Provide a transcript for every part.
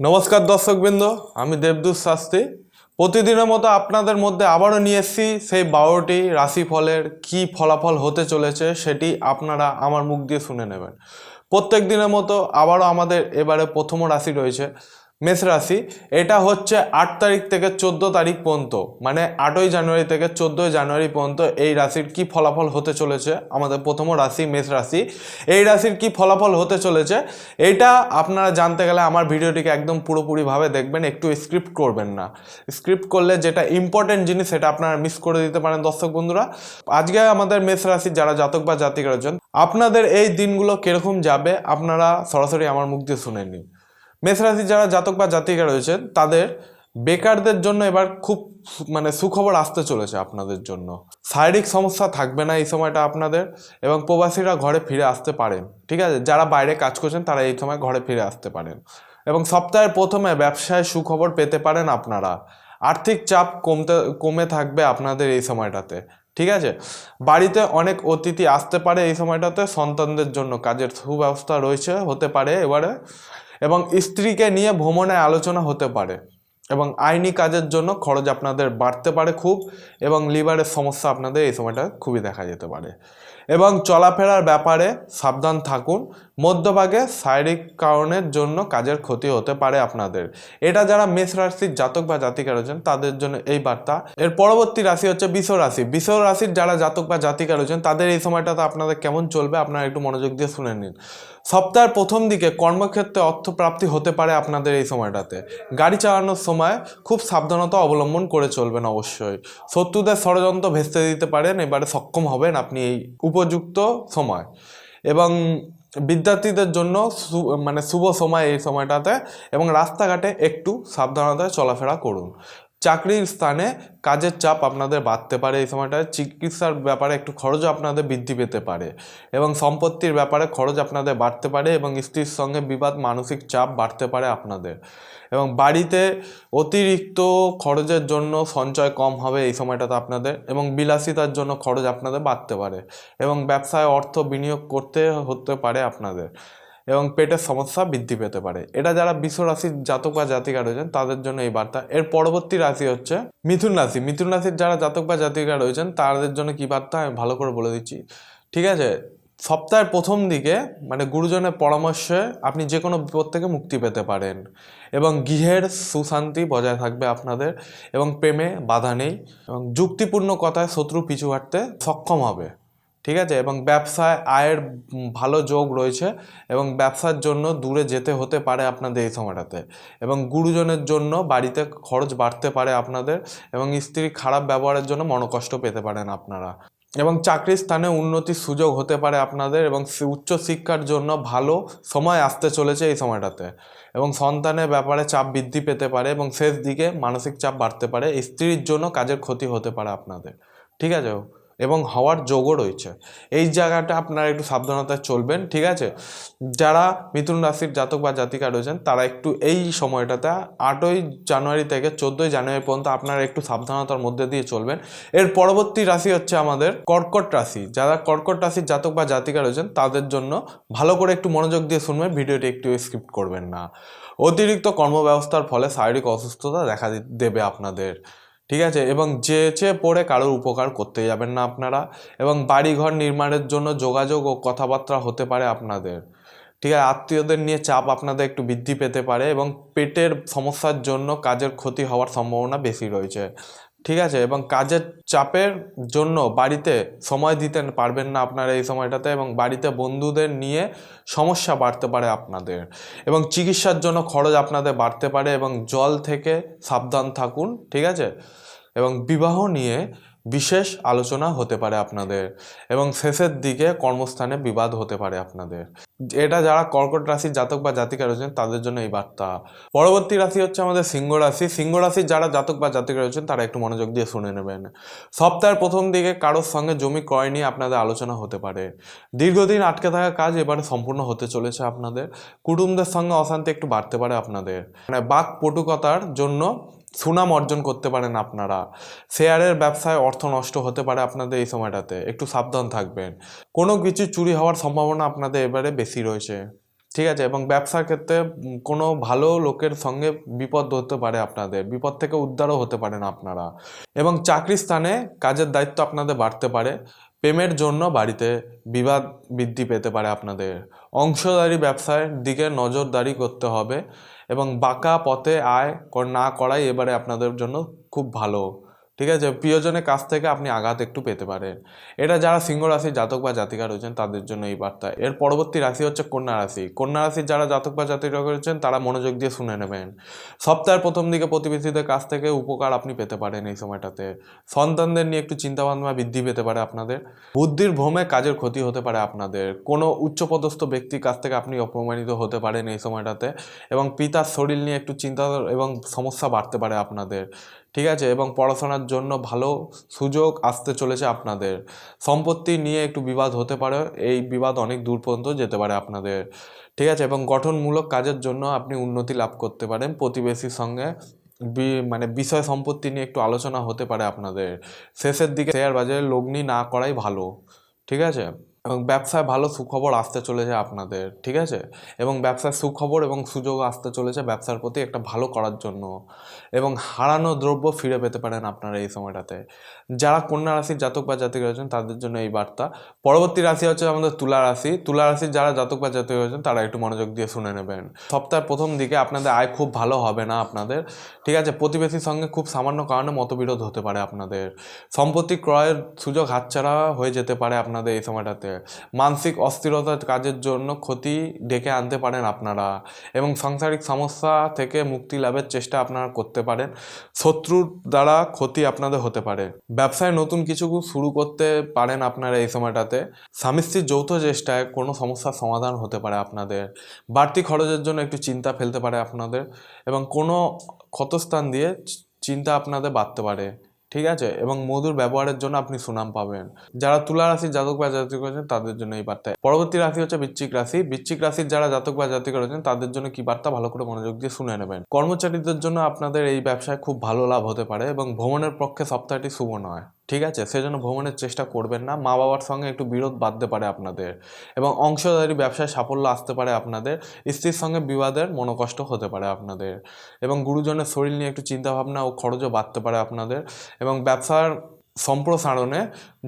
নমস্কার দর্শকবৃন্দ, আমি দেবদূত শাস্ত্রী। প্রতিদিনের মতো আপনাদের মধ্যে আবারও নিয়ে এসেছি সেই 12টি রাশিফলের কি ফলাফল হতে চলেছে সেটি আপনারা আমার মুখ দিয়ে শুনে নেবেন। প্রত্যেক দিনের মতো আবারও আমাদের এবারে প্রথম রাশি রয়েছে মেষ রাশি। এটা হচ্ছে 8 তারিখ থেকে 14 তারিখ পর্যন্ত, মানে 8ই জানুয়ারি থেকে 14ই জানুয়ারি পর্যন্ত এই রাশির কি ফলাফল হতে চলেছে। আমাদের প্রথম রাশি মেষ রাশি, এই রাশির কি ফলাফল হতে চলেছে এইটা আপনারা জানতে গেলে আমার ভিডিওটিকে একদম পুরোপুরিভাবে দেখবেন, একটু স্ক্রিপ্ট করবেন না। স্ক্রিপ্ট করলে যেটা ইম্পর্টেন্ট জিনিস সেটা আপনারা মিস করে দিতে পারেন দর্শক বন্ধুরা। আজকে আমাদের মেষ রাশির যারা জাতক বা জাতিকা রয়েছেন, আপনাদের এই দিনগুলো কিরকম যাবে আপনারা সরাসরি আমার মুখ দিয়ে শুনে নিন। মেষ রাশির যারা জাতক বা জাতিকা রয়েছেন তাদের বেকারদের জন্য এবার খুব সুখবর আসতে চলেছে আপনাদের জন্য। শারীরিক সমস্যা থাকবে না এই সময়টা আপনাদের, এবং প্রবাসীরা ঘরে ফিরে আসতে পারেন। ঠিক আছে, যারা বাইরে কাজ করছেন তারা এই সময় ঘরে ফিরে আসতে পারেন, এবং সপ্তাহের প্রথমে ব্যবসায় সুখবর পেতে পারেন আপনারা। আর্থিক চাপ কমে থাকবে আপনাদের এই সময়টাতে। ঠিক আছে, বাড়িতে অনেক অতিথি আসতে পারে এই সময়টাতে। সন্তানদের জন্য কাজের সুব্যবস্থা রয়েছে, হতে পারে এবারে, এবং স্ত্রীকে নিয়ে ভ্রমণে আলোচনা হতে পারে, এবং আইনি কাজের জন্য খরচ আপনাদের বাড়তে পারে খুব, এবং লিভারের সমস্যা আপনাদের এই সময়টা খুবই দেখা যেতে পারে। এবং চলাফেরার ব্যাপারে সাবধান থাকুন। মধ্যভাগে শারীরিক কারণের জন্য কাজের ক্ষতি হতে পারে আপনাদের। এটা যারা মেষ রাশির জাতক বা জাতিকা রয়েছেন তাদের জন্য এই বার্তা। এর পরবর্তী রাশি হচ্ছে বৃষ রাশি। বৃষ রাশির যারা জাতক বা জাতিকা রয়েছেন তাদের এই সময়টাতে আপনাদের কেমন চলবে আপনারা একটু মনোযোগ দিয়ে শুনে নিন। সপ্তাহের প্রথম দিকে কর্মক্ষেত্রে অর্থপ্রাপ্তি হতে পারে আপনাদের এই সময়টাতে। গাড়ি চালানোর সময় খুব সাবধানতা অবলম্বন করে চলবেন অবশ্যই। শত্রুদের ষড়যন্ত্র ভেস্তে দিতে পারেন, এবারে সক্ষম হবেন আপনি এই উপযুক্ত সময়। এবং বিদ্যার্থীদের জন্য শুভ সময় এই সময়টাতে, এবং রাস্তাঘাটে একটু সাবধানতায় চলাফেরা করুন। চাকরির স্থানে কাজের চাপ আপনাদের বাড়তে পারে এই সময়টায়। চিকিৎসার ব্যাপারে একটু খরচ আপনাদের বৃদ্ধি পেতে পারে, এবং সম্পত্তির ব্যাপারে খরচ আপনাদের বাড়তে পারে, এবং স্ত্রীর সঙ্গে বিবাদ, মানসিক চাপ বাড়তে পারে আপনাদের। এবং বাড়িতে অতিরিক্ত খরচের জন্য সঞ্চয় কম হবে এই সময়টাতে আপনাদের, এবং বিলাসিতার জন্য খরচ আপনাদের বাড়তে পারে, এবং ব্যবসায় অর্থ বিনিয়োগ করতে হতে পারে আপনাদের, এবং পেটের সমস্যা বৃদ্ধি পেতে পারে। এটা যারা বৃষ রাশির জাতক বা জাতিকা রয়েছেন তাদের জন্য এই বার্তা। এর পরবর্তী রাশি হচ্ছে মিথুন রাশি। মিথুন রাশির যারা জাতক বা জাতিকা রয়েছেন তাদের জন্য কি বার্তা আমি ভালো করে বলে দিচ্ছি। ঠিক আছে, সপ্তাহের প্রথম দিকে গুরুজনের পরামর্শে আপনি যে কোনো বিপদ থেকে মুক্তি পেতে পারেন, এবং গৃহের সুশান্তি বজায় থাকবে আপনাদের, এবং প্রেমে বাধা নেই, এবং যুক্তিপূর্ণ কথায় শত্রু পিছু হাঁটতে সক্ষম হবে। ঠিক আছে, এবং ব্যবসায় আয়ের ভালো যোগ রয়েছে, এবং ব্যবসার জন্য দূরে যেতে হতে পারে আপনাদের এই সময়টাতে, এবং গুরুজনের জন্য বাড়িতে খরচ বাড়তে পারে আপনাদের, এবং স্ত্রীর খারাপ ব্যবহারের জন্য মনোকষ্ট পেতে পারেন আপনারা, এবং চাকরির স্থানে উন্নতির সুযোগ হতে পারে আপনাদের, এবং উচ্চশিক্ষার জন্য ভালো সময় আসতে চলেছে এই সময়টাতে, এবং সন্তানের ব্যাপারে চাপ বৃদ্ধি পেতে পারে, এবং শেষ দিকে মানসিক চাপ বাড়তে পারে। স্ত্রীর জন্য কাজের ক্ষতি হতে পারে আপনাদের। ঠিক আছে, এবং হওয়ার যোগও রয়েছে। এই জায়গাটা আপনারা একটু সাবধানতায় চলবেন। ঠিক আছে, যারা মিথুন রাশির জাতক বা জাতিকা রয়েছেন তারা একটু এই সময়টাতে 8ই জানুয়ারি থেকে 14ই জানুয়ারি পর্যন্ত আপনারা একটু সাবধানতার মধ্যে দিয়ে চলবেন। এর পরবর্তী রাশি হচ্ছে আমাদের কর্কট রাশি। যারা কর্কট রাশির জাতক বা জাতিকা রয়েছেন তাদের জন্য ভালো করে একটু মনোযোগ দিয়ে শুনবেন, ভিডিওটি একটু স্কিপ করবেন না। অতিরিক্ত কর্মব্যবস্থার ফলে শারীরিক অসুস্থতা দেখা দেবে আপনাদের। ঠিক আছে, এবং চেয়ে পড়ে কারোর উপকার করতে যাবেন না আপনারা, এবং বাড়িঘর নির্মাণের জন্য যোগাযোগ ও কথাবার্তা হতে পারে আপনাদের। ঠিক আছে, আত্মীয়দের নিয়ে চাপ আপনাদের একটু বৃদ্ধি পেতে পারে, এবং পেটের সমস্যার জন্য কাজের ক্ষতি হওয়ার সম্ভাবনা বেশি রয়েছে। ঠিক আছে, এবং কাজের চাপের জন্য বাড়িতে সময় দিতে পারবেন না আপনারা এই সময়টাতে, এবং বাড়িতে বন্ধুদের নিয়ে সমস্যা বাড়তে পারে আপনাদের, এবং চিকিৎসার জন্য খরচ আপনাদের বাড়তে পারে, এবং জল থেকে সাবধান থাকুন। ঠিক আছে, এবং বিবাহ নিয়ে বিশেষ আলোচনা হতে পারে আপনাদের, এবং শেষের দিকে কর্মস্থানে বিবাদ হতে পারে আপনাদের। এটা যারা কর্কট রাশির জাতক বা জাতিকা রয়েছেন তাদের জন্য এই বার্তা। পরবর্তী রাশি হচ্ছে আমাদের সিংহ রাশি। সিংহ রাশির যারা জাতক বা জাতিকা রয়েছেন তারা একটু মনোযোগ দিয়ে শুনে নেবেন। সপ্তাহের প্রথম দিকে কারোর সঙ্গে জমি ক্রয় নিয়ে আপনাদের আলোচনা হতে পারে। দীর্ঘদিন আটকে থাকা কাজ এবারে সম্পূর্ণ হতে চলেছে আপনাদের। কুটুম্বদের সঙ্গে অশান্তি একটু বাড়তে পারে আপনাদের, বাকপটুকতার জন্য সুনাম অর্জন করতে পারেন আপনারা। শেয়ারের ব্যবসায় অর্থ নষ্ট হতে পারে আপনাদের এই সময়টাতে, একটু সাবধান থাকবেন। কোনো কিছু চুরি হওয়ার সম্ভাবনা আপনাদের এবারে বেশি রয়েছে। ঠিক আছে, এবং ব্যবসার ক্ষেত্রে কোনো ভালো লোকের সঙ্গে বিপদ হতে পারে, আপনাদের বিপদ থেকে উদ্ধারও হতে পারেন আপনারা। এবং চাকরির স্থানে কাজের দায়িত্ব আপনাদের বাড়তে পারে। প্রেমের জন্য বাড়িতে বিবাদ বৃদ্ধি পেতে পারে আপনাদের। অংশদারি ব্যবসার দিকে নজরদারি করতে হবে এবং বাঁকা পথে আয় না করাই এবারে আপনাদের জন্য খুব ভালো। ঠিক আছে, প্রিয়জনের কাছ থেকে আপনি আঘাত একটু পেতে পারেন। এটা যারা সিংহ রাশির জাতক বা জাতিকা রয়েছেন তাদের জন্য এই বার্তা। এর পরবর্তী রাশি হচ্ছে কন্যা রাশি। কন্যা রাশির যারা জাতক বা জাতিকা রয়েছেন তারা মনোযোগ দিয়ে শুনে নেবেন। সপ্তাহের প্রথম দিকে প্রতিবেশীদের কাছ থেকে উপকার আপনি পেতে পারেন এই সময়টাতে। সন্তানদের নিয়ে একটু চিন্তাভাবনা বৃদ্ধি পেতে পারে আপনাদের। বুদ্ধির ভ্রমে কাজের ক্ষতি হতে পারে আপনাদের। কোনো উচ্চপদস্থ ব্যক্তির কাছ থেকে আপনি অপমানিত হতে পারেন এই সময়টাতে। এবং পিতার শরীর নিয়ে একটু চিন্তা এবং সমস্যা বাড়তে পারে আপনাদের। ঠিক আছে, এবং পড়াশোনার জন্য ভালো সুযোগ আসতে চলেছে আপনাদের। সম্পত্তি নিয়ে একটু বিবাদ হতে পারে, এই বিবাদ অনেক দূর পর্যন্ত যেতে পারে আপনাদের। ঠিক আছে, এবং গঠনমূলক কাজের জন্য আপনি উন্নতি লাভ করতে পারেন। প্রতিবেশীর সঙ্গে মানে বিষয় সম্পত্তি নিয়ে একটু আলোচনা হতে পারে আপনাদের। শেষের দিকে শেয়ার বাজারে লগ্নি না করাই ভালো। ঠিক আছে, এবং ব্যবসায় ভালো সুখবর আসতে চলেছে আপনাদের। ঠিক আছে, এবং ব্যবসায় সুখবর এবং সুযোগ আসতে চলেছে ব্যবসার প্রতি একটা ভালো করার জন্য। এবং হারানো দ্রব্য ফিরে পেতে পারেন আপনারা এই সময়টাতে। যারা কন্যা রাশির জাতক বা জাতিকা রয়েছেন তাদের জন্য এই বার্তা। পরবর্তী রাশি হচ্ছে আমাদের তুলা রাশি। তুলা রাশির যারা জাতক বা জাতিকা রয়েছেন তারা একটু মনোযোগ দিয়ে শুনে নেবেন। সপ্তাহের প্রথম দিকে আপনাদের আয় খুব ভালো হবে না আপনাদের। ঠিক আছে, প্রতিবেশীর সঙ্গে খুব সামান্য কারণে মতবিরোধ হতে পারে আপনাদের। সম্পত্তি ক্রয়ের সুযোগ হাতছাড়া হয়ে যেতে পারে আপনাদের এই সময়টাতে। মানসিক অস্থিরতার কাজের জন্য ক্ষতি ডেকে আনতে পারেন আপনারা। এবং সাংসারিক সমস্যা থেকে মুক্তি লাভের চেষ্টা আপনারা করতে পারেন। শত্রুর দ্বারা ক্ষতি আপনাদের হতে পারে। ব্যবসায় নতুন কিছু শুরু করতে পারেন আপনারা এই সময়টাতে। স্বামী স্ত্রীর যৌথ চেষ্টায় কোনো সমস্যার সমাধান হতে পারে আপনাদের। বাড়তি খরচের জন্য একটু চিন্তা ফেলতে পারে আপনাদের। এবং কোনো ক্ষতস্থান দিয়ে চিন্তা আপনাদের বাড়তে পারে। ঠিক আছে, এবং মধুর ব্যবহারের জন্য আপনি সুনাম পাবেন। যারা তুলা রাশির জাতক বা জাতিকা রয়েছেন তাদের জন্য এই বার্তা। পরবর্তী রাশি হচ্ছে বৃশ্চিক রাশি। বৃশ্চিক রাশির যারা জাতক বা জাতিকা রয়েছেন তাদের জন্য কি বার্তা, ভালো করে মনোযোগ দিয়ে শুনে নেবেন। কর্মচারীদের জন্য আপনাদের এই ব্যবসায় খুব ভালো লাভ হতে পারে এবং ভ্রমণের পক্ষে সপ্তাহটি শুভ নয়। ঠিক আছে, সেজন্য ভ্রমণের চেষ্টা করবেন না। মা বাবার সঙ্গে একটু বিরোধ বাঁধতে পারে আপনাদের। এবং অংশদারি ব্যবসায় সাফল্য আসতে পারে আপনাদের। স্ত্রীর সঙ্গে বিবাদের মনোকষ্ট হতে পারে আপনাদের। এবং গুরুজনের শরীর নিয়ে একটু চিন্তাভাবনা ও খরচও বাড়তে পারে আপনাদের। এবং ব্যবসার সম্প্রসারণের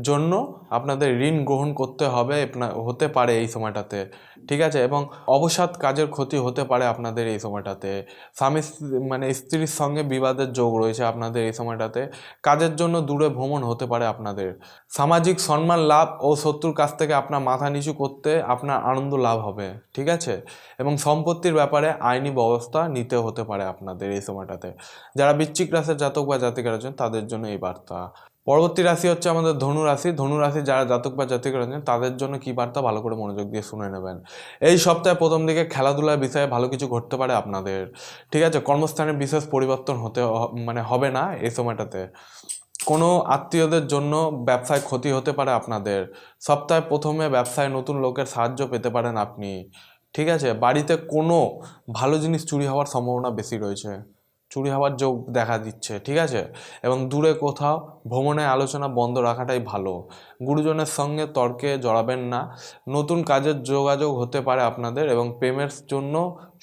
জন্য আপনাদের ঋণ গ্রহণ করতে হবে হতে পারে এই সময়টাতে। ঠিক আছে, এবং অবসাদ কাজের ক্ষতি হতে পারে আপনাদের এই সময়টাতে। স্বামী মানে স্ত্রীর সঙ্গে বিবাদের যোগ রয়েছে আপনাদের এই সময়টাতে। কাজের জন্য দূরে ভ্রমণ হতে পারে আপনাদের। সামাজিক সম্মান লাভ ও শত্রুর কাছ থেকে আপনার মাথা নিচু করতে আপনার আনন্দ লাভ হবে। ঠিক আছে, এবং সম্পত্তির ব্যাপারে আইনি ব্যবস্থা নিতে হতে পারে আপনাদের এই সময়টাতে। যারা বৃশ্চিক রাশির জাতক বা জাতিকা রয়েছেন তাদের জন্য এই বার্তা। পরবর্তী রাশি হচ্ছে আমাদের ধনু রাশি। ধনু রাশি যারা জাতক বা জাতিকা রয়েছেন তাদের জন্য কি বার্তা, ভালো করে মনোযোগ দিয়ে শুনে নেবেন। এই সপ্তাহে প্রথম দিকে খেলাধুলার বিষয়ে ভালো কিছু ঘটতে পারে আপনাদের। ঠিক আছে, কর্মস্থানের বিশেষ পরিবর্তন হবে না এই সময়টাতে। কোনো আত্মীয়দের জন্য ব্যবসায় ক্ষতি হতে পারে আপনাদের। সপ্তাহে প্রথমে ব্যবসায় নতুন লোকের সাহায্য পেতে পারেন আপনি। ঠিক আছে, বাড়িতে কোনো ভালো জিনিস চুরি হওয়ার সম্ভাবনা বেশি রয়েছে, চুরি হওয়ার যোগ দেখা দিচ্ছে। ঠিক আছে, এবং দূরে কোথাও ভ্রমণে আলোচনা বন্ধ রাখাটাই ভালো। গুরুজনের সঙ্গে তর্কে জড়াবেন না। নতুন কাজের যোগাযোগ হতে পারে আপনাদের এবং প্রেমের জন্য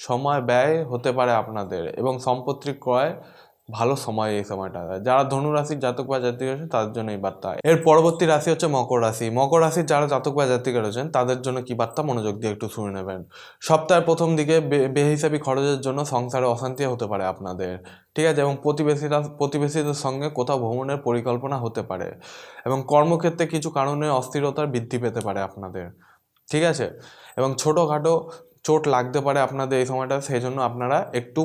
সময় ব্যয় হতে পারে আপনাদের। এবং সম্পত্তি ক্রয় ভালো সময় এই সময়টা। যারা ধনু রাশির জাতক বা জাতিকা রয়েছেন তাদের জন্য এই বার্তা। এর পরবর্তী রাশি হচ্ছে মকর রাশি। মকর রাশির যারা জাতক বা জাতিকা রয়েছেন তাদের জন্য কি বার্তা, মনোযোগ দিয়ে একটু শুনে নেবেন। সপ্তাহের প্রথম দিকে বেহিসাবি খরচের জন্য সংসারে অশান্তি হতে পারে আপনাদের। ঠিক আছে, এবং প্রতিবেশীদের সঙ্গে কোথাও ভ্রমণের পরিকল্পনা হতে পারে। এবং কর্মক্ষেত্রে কিছু কারণে অস্থিরতার বৃদ্ধি পেতে পারে আপনাদের। ঠিক আছে, এবং ছোটোখাটো চোট লাগতে পারে আপনাদের এই সময়টা। সেই জন্য আপনারা একটু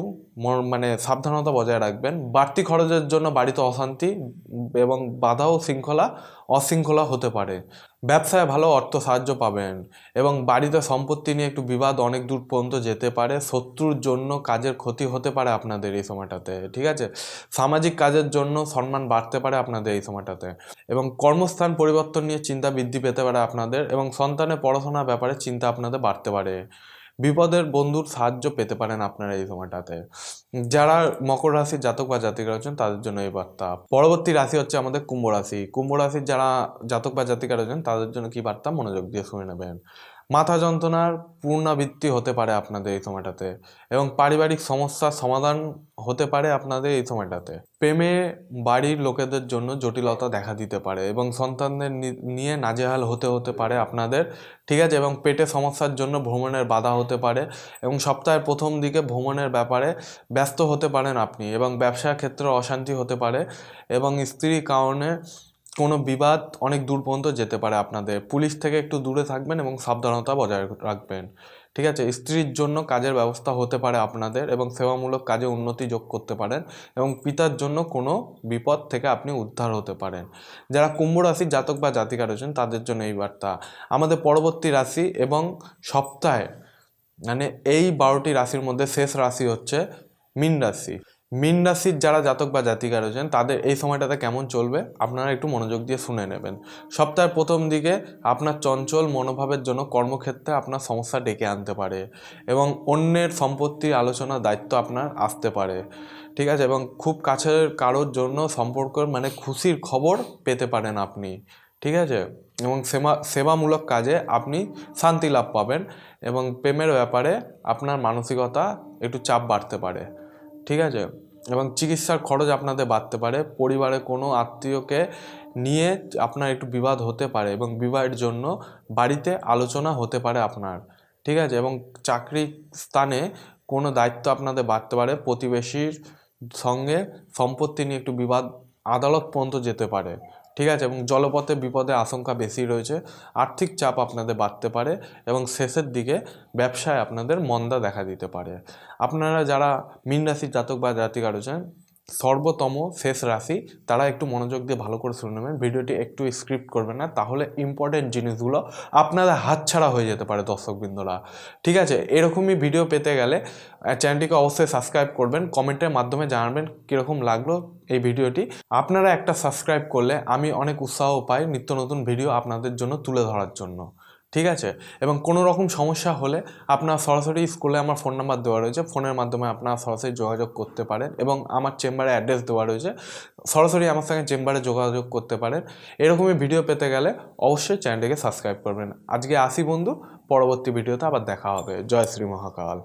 সাবধানতা বজায় রাখবেন। বাড়তি খরচের জন্য বাড়িতে অশান্তি এবং বাধা ও অশৃঙ্খলা হতে পারে। ব্যবসায় ভালো অর্থ সাহায্য পাবেন এবং বাড়িতে সম্পত্তি নিয়ে একটু বিবাদ অনেক দূর পর্যন্ত যেতে পারে। শত্রুর জন্য কাজের ক্ষতি হতে পারে আপনাদের এই সময়টাতে। ঠিক আছে, সামাজিক কাজের জন্য সম্মান বাড়তে পারে আপনাদের এই সময়টাতে। এবং কর্মস্থান পরিবর্তন নিয়ে চিন্তা বৃদ্ধি পেতে পারে আপনাদের। এবং সন্তানের পড়াশোনার ব্যাপারে চিন্তা আপনাদের বাড়তে পারে। বিপদের বন্ধুর সাহায্য পেতে পারেন আপনারা এই সময়টাতে। যারা মকর রাশির জাতক বা জাতিকা রয়েছেন তাদের জন্য এই বার্তা। পরবর্তী রাশি হচ্ছে আমাদের কুম্ভ রাশি। কুম্ভ রাশির যারা জাতক বা জাতিকা রয়েছেন তাদের জন্য কি বার্তা, মনোযোগ দিয়ে শুনে নেবেন। মাথা যন্ত্রণার পুনরাবৃত্তি হতে পারে আপনাদের এই সময়টাতে, এবং পারিবারিক সমস্যার সমাধান হতে পারে আপনাদের এই সময়টাতে। প্রেমে বাড়ির লোকেদের জন্য জটিলতা দেখা দিতে পারে এবং সন্তানদের নিয়ে নাজেহাল হতে পারে আপনাদের, ঠিক আছে। এবং পেটে সমস্যার জন্য ভ্রমণের বাধা হতে পারে, এবং সপ্তাহের প্রথম দিকে ভ্রমণের ব্যাপারে ব্যস্ত হতে পারেন আপনি, এবং ব্যবসার ক্ষেত্রে অশান্তি হতে পারে, এবং স্ত্রীর কারণে কোনো বিবাদ অনেক দূর পর্যন্ত যেতে পারে আপনাদের। পুলিশ থেকে একটু দূরে থাকবেন এবং সাবধানতা বজায় রাখবেন, ঠিক আছে। স্ত্রীর জন্য কাজের ব্যবস্থা হতে পারে আপনাদের, এবং সেবামূলক কাজে উন্নতি যোগ করতে পারেন, এবং পিতার জন্য কোনো বিপদ থেকে আপনি উদ্ধার হতে পারেন। যারা কুম্ভ রাশির জাতক বা জাতিকা রয়েছেন তাদের জন্য এই বার্তা। আমাদের পরবর্তী রাশি এবং সপ্তাহে মানে এই 12টি রাশির মধ্যে শেষ রাশি হচ্ছে মীন রাশি। মীন রাশির যারা জাতক বা জাতিকা রয়েছেন তাদের এই সময়টাতে কেমন চলবে আপনারা একটু মনোযোগ দিয়ে শুনে নেবেন। সপ্তাহের প্রথম দিকে আপনার চঞ্চল মনোভাবের জন্য কর্মক্ষেত্রে আপনার সমস্যা ডেকে আনতে পারে, এবং অন্যের সম্পত্তির আলোচনার দায়িত্ব আপনার আসতে পারে, ঠিক আছে। এবং খুব কাছের কারোর জন্য সম্পর্কের মানে খুশির খবর পেতে পারেন আপনি, ঠিক আছে। এবং সেবামূলক কাজে আপনি শান্তি লাভ পাবেন, এবং প্রেমের ব্যাপারে আপনার মানসিকতা একটু চাপ বাড়তে পারে, ঠিক আছে। এবং চিকিৎসার খরচ আপনাদের বাড়তে পারে। পরিবারে কোনো আত্মীয়কে নিয়ে আপনার একটু বিবাদ হতে পারে, এবং বিবাহের জন্য বাড়িতে আলোচনা হতে পারে আপনার, ঠিক আছে। এবং চাকরি স্থানে কোনো দায়িত্ব আপনাদের বাড়তে পারে। প্রতিবেশীর সঙ্গে সম্পত্তি নিয়ে একটু বিবাদ আদালত পর্যন্ত যেতে পারে, ঠিক আছে। এবং জলপথে বিপদের আশঙ্কা বেশি রয়েছে। আর্থিক চাপ আপনাদের বাড়তে পারে, এবং শেষের দিকে ব্যবসায় আপনাদের মন্দা দেখা দিতে পারে। আপনারা যারা মীন রাশির জাতক বা জাতিকা রয়েছেন সর্বোত্তম শেষ রাশি, তারা একটু মনোযোগ দিয়ে ভালো করে শুনে নেবেন, ভিডিওটি একটু স্ক্রিপ্ট করবেন না, তাহলে ইম্পর্টেন্ট জিনিসগুলো আপনাদের হাতছাড়া হয়ে যেতে পারে দর্শকবৃন্দরা, ঠিক আছে। এরকমই ভিডিও পেতে গেলে চ্যানেলটিকে অবশ্যই সাবস্ক্রাইব করবেন, কমেন্টের মাধ্যমে জানাবেন কীরকম লাগলো এই ভিডিওটি। আপনারা একটা সাবস্ক্রাইব করলে আমি অনেক উৎসাহ পাই নিত্য নতুন ভিডিও আপনাদের জন্য তুলে ধরার জন্য, ঠিক আছে। এবং কোনো রকম সমস্যা হলে আপনার সরাসরি স্কুলে আমার ফোন নাম্বার দেওয়া রয়েছে, ফোনের মাধ্যমে আপনারা সরাসরি যোগাযোগ করতে পারেন, এবং আমার চেম্বারে অ্যাড্রেস দেওয়া রয়েছে, সরাসরি আমার সঙ্গে চেম্বারে যোগাযোগ করতে পারেন। এরকমই ভিডিও পেতে গেলে অবশ্যই চ্যানেলটিকে সাবস্ক্রাইব করবেন। আজকে আসি বন্ধু, পরবর্তী ভিডিওতে আবার দেখা হবে। জয় শ্রী মহাকাল।